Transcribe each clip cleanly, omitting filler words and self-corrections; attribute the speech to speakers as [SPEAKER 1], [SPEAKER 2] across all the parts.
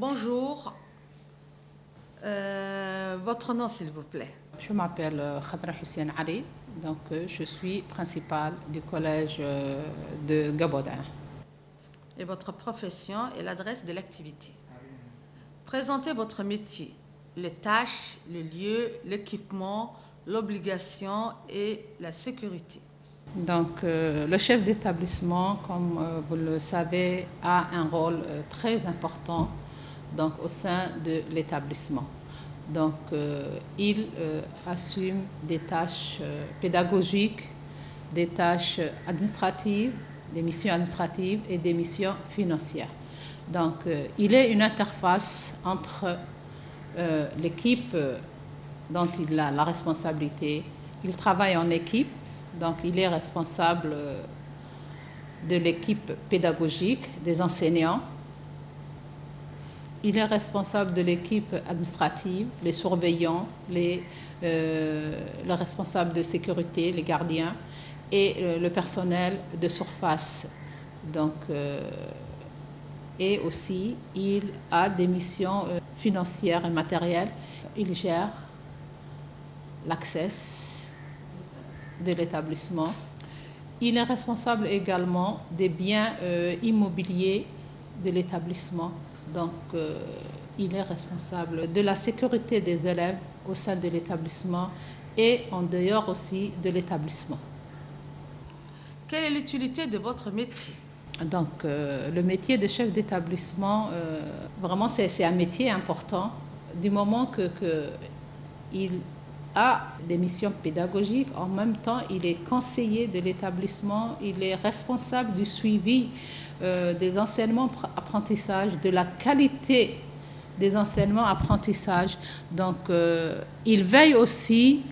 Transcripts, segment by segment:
[SPEAKER 1] Bonjour, votre nom s'il vous plaît.
[SPEAKER 2] Je m'appelle Khadra Hussein Ali, donc je suis principale du collège de Gabodin.
[SPEAKER 1] Et votre profession et l'adresse de l'activité. Présentez votre métier, les tâches, le lieu, l'équipement, l'obligation et la sécurité.
[SPEAKER 2] Donc le chef d'établissement, comme vous le savez, a un rôle très important donc, au sein de l'établissement. Donc il assume des tâches pédagogiques, des tâches administratives, des missions administratives et des missions financières. Donc il est une interface entre l'équipe dont il a la responsabilité. Il travaille en équipe, donc il est responsable de l'équipe pédagogique, des enseignants. Il est responsable de l'équipe administrative, les surveillants, les responsables de sécurité, les gardiens et le personnel de surface. Donc, et aussi, il a des missions financières et matérielles. Il gère l'accès de l'établissement. Il est responsable également des biens immobiliers de l'établissement. Donc, il est responsable de la sécurité des élèves au sein de l'établissement et en dehors aussi de l'établissement.
[SPEAKER 1] Quelle est l'utilité de votre métier?
[SPEAKER 2] Donc, le métier de chef d'établissement, vraiment, c'est un métier important du moment qu'il a des missions pédagogiques. En même temps, il est conseiller de l'établissement, il est responsable du suivi des enseignements-apprentissages, de la qualité des enseignements-apprentissages. Donc, il veille aussi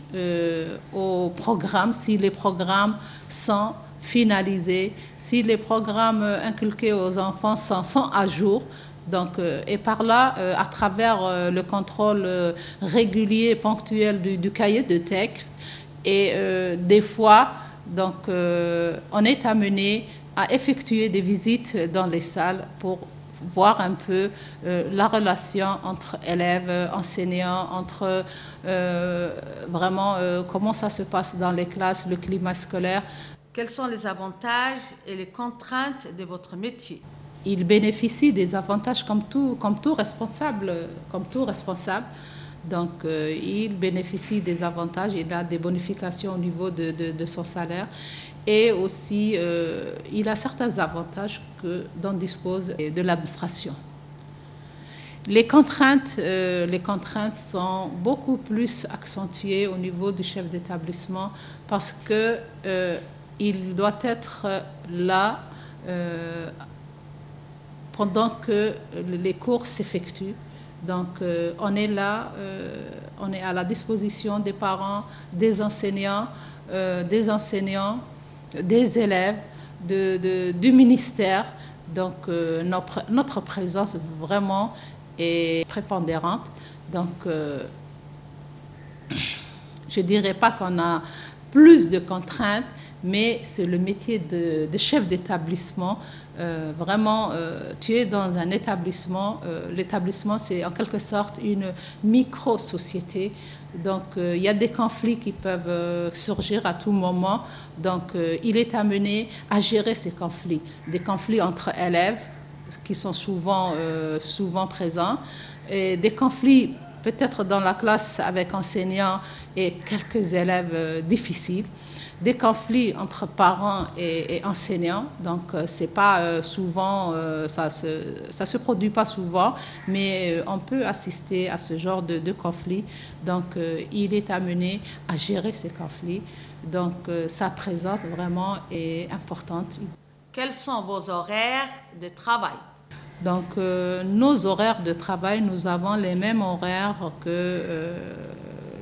[SPEAKER 2] aux programmes, si les programmes sont finalisés, si les programmes inculqués aux enfants sont à jour. Donc, et par là, à travers le contrôle régulier et ponctuel du cahier de texte, et des fois, donc, on est amené à effectuer des visites dans les salles pour voir un peu la relation entre élèves, enseignants, entre vraiment comment ça se passe dans les classes, le climat scolaire.
[SPEAKER 1] Quels sont les avantages et les contraintes de votre métier?
[SPEAKER 2] Il bénéficie des avantages comme tout responsable. Donc, il bénéficie des avantages, il a des bonifications au niveau de son salaire. Et aussi, il a certains avantages dont dispose de l'administration. Les contraintes sont beaucoup plus accentuées au niveau du chef d'établissement parce qu'il doit être là pendant que les cours s'effectuent. Donc, on est là, on est à la disposition des parents, des enseignants, des élèves, du ministère. Donc, notre présence vraiment est prépondérante. Donc, je ne dirais pas qu'on a plus de contraintes, mais c'est le métier de chef d'établissement. Vraiment, tu es dans un établissement. L'établissement, c'est en quelque sorte une micro-société. Donc, il y a des conflits qui peuvent surgir à tout moment. Donc, il est amené à gérer ces conflits. Des conflits entre élèves qui sont souvent présents. Et des conflits peut-être dans la classe avec enseignants et quelques élèves difficiles. Des conflits entre parents et enseignants, donc c'est pas souvent, ça se produit pas souvent, mais on peut assister à ce genre de conflits. Donc il est amené à gérer ces conflits. Donc sa présence vraiment est importante.
[SPEAKER 1] Quels sont vos horaires de travail?
[SPEAKER 2] Donc nos horaires de travail, nous avons les mêmes horaires que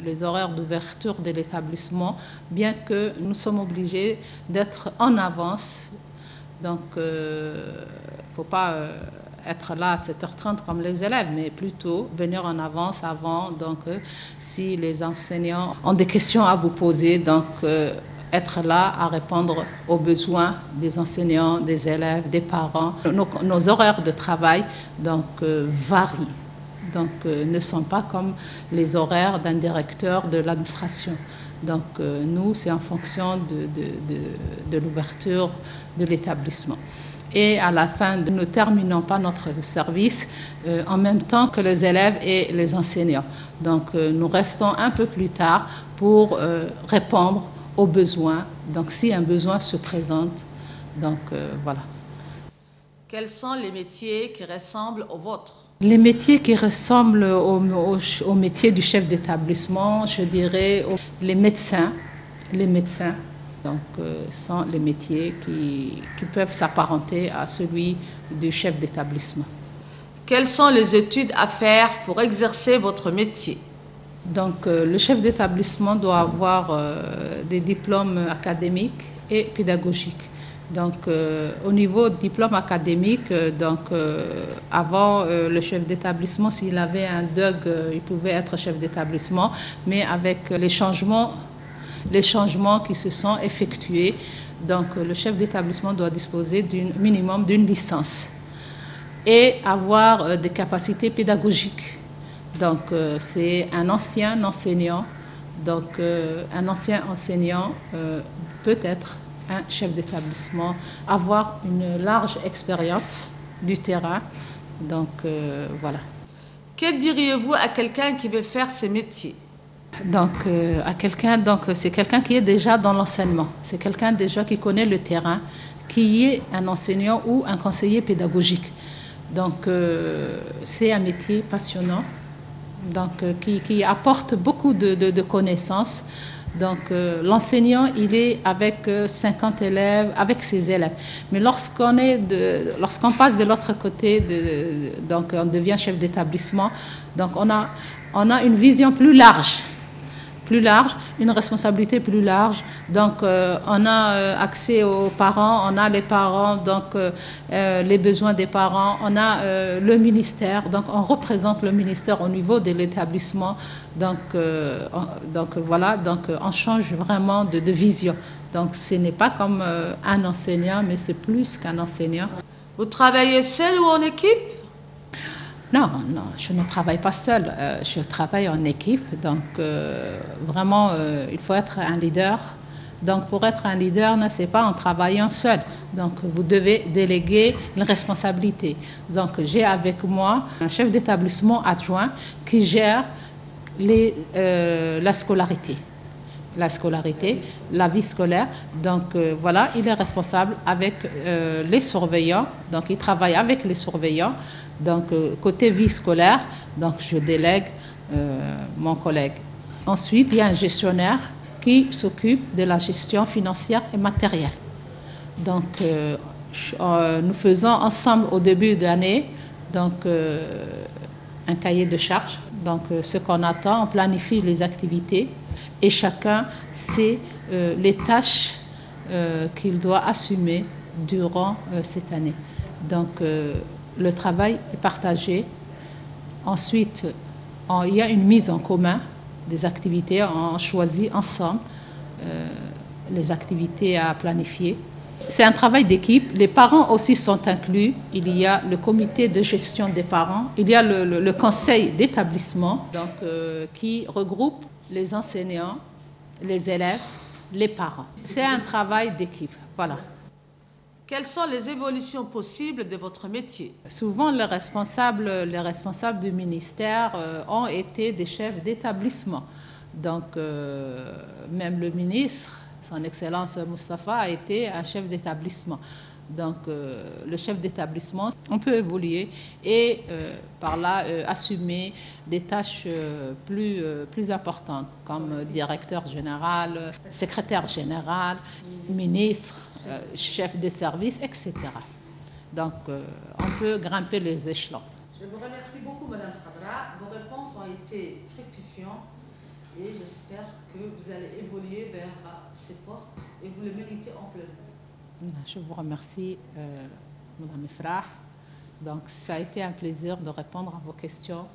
[SPEAKER 2] les horaires d'ouverture de l'établissement, bien que nous sommes obligés d'être en avance. Donc, il ne faut pas être là à 7h30 comme les élèves, mais plutôt venir en avance avant. Donc, si les enseignants ont des questions à vous poser, donc être là à répondre aux besoins des enseignants, des élèves, des parents. Nos horaires de travail varient, ne sont pas comme les horaires d'un directeur de l'administration. Nous, c'est en fonction de l'ouverture de l'établissement. Et à la fin, nous ne terminons pas notre service en même temps que les élèves et les enseignants. Nous restons un peu plus tard pour répondre aux besoins. Si un besoin se présente, voilà.
[SPEAKER 1] Quels sont les métiers qui ressemblent aux vôtres?
[SPEAKER 2] Les métiers qui ressemblent au métier du chef d'établissement, je dirais les médecins. Les médecins sont les métiers qui peuvent s'apparenter à celui du chef d'établissement.
[SPEAKER 1] Quelles sont les études à faire pour exercer votre métier?
[SPEAKER 2] Le chef d'établissement doit avoir des diplômes académiques et pédagogiques. Au niveau diplôme académique, avant le chef d'établissement, s'il avait un DUG, il pouvait être chef d'établissement, mais avec les changements qui se sont effectués, le chef d'établissement doit disposer d'un minimum d'une licence et avoir des capacités pédagogiques. C'est un ancien enseignant. Un ancien enseignant peut être un chef d'établissement, avoir une large expérience du terrain. Voilà.
[SPEAKER 1] Que diriez-vous à quelqu'un qui veut faire ce métier?
[SPEAKER 2] C'est quelqu'un qui est déjà dans l'enseignement. C'est quelqu'un déjà qui connaît le terrain, qui est un enseignant ou un conseiller pédagogique. C'est un métier passionnant, qui apporte beaucoup de connaissances. L'enseignant, il est avec 50 élèves, avec ses élèves. Mais lorsqu'on passe de l'autre côté, on devient chef d'établissement, on a une vision plus large, une responsabilité plus large. On a accès aux parents, on a les parents, les besoins des parents, on a le ministère, on représente le ministère au niveau de l'établissement. Voilà, on change vraiment de vision. Ce n'est pas comme un enseignant, mais c'est plus qu'un enseignant.
[SPEAKER 1] Vous travaillez seul ou en équipe?
[SPEAKER 2] Non, je ne travaille pas seule, je travaille en équipe. Vraiment, il faut être un leader. Pour être un leader, ce n'est pas en travaillant seul. Vous devez déléguer une responsabilité. J'ai avec moi un chef d'établissement adjoint qui gère la scolarité. La vie scolaire. Voilà, il est responsable avec les surveillants. Il travaille avec les surveillants. Côté vie scolaire, je délègue mon collègue. Ensuite, il y a un gestionnaire qui s'occupe de la gestion financière et matérielle. Nous faisons ensemble au début d'année un cahier de charges. Ce qu'on attend, on planifie les activités et chacun sait les tâches qu'il doit assumer durant cette année. Le travail est partagé. Ensuite, il y a une mise en commun des activités. On choisit ensemble les activités à planifier. C'est un travail d'équipe. Les parents aussi sont inclus. Il y a le comité de gestion des parents. Il y a le conseil d'établissement qui regroupe les enseignants, les élèves, les parents. C'est un travail d'équipe. Voilà.
[SPEAKER 1] Quelles sont les évolutions possibles de votre métier?
[SPEAKER 2] Souvent, les responsables du ministère ont été des chefs d'établissement. Même le ministre, son Excellence Moustapha, a été un chef d'établissement. Le chef d'établissement, on peut évoluer et par là assumer des tâches plus importantes comme directeur général, secrétaire général, ministre, chef de service, etc. On peut grimper les échelons.
[SPEAKER 1] Je vous remercie beaucoup, Madame Khadra. Vos réponses ont été fructifiantes et j'espère que vous allez évoluer vers ces postes et vous le méritez amplement.
[SPEAKER 2] Je vous remercie, Madame Efrah. Ça a été un plaisir de répondre à vos questions.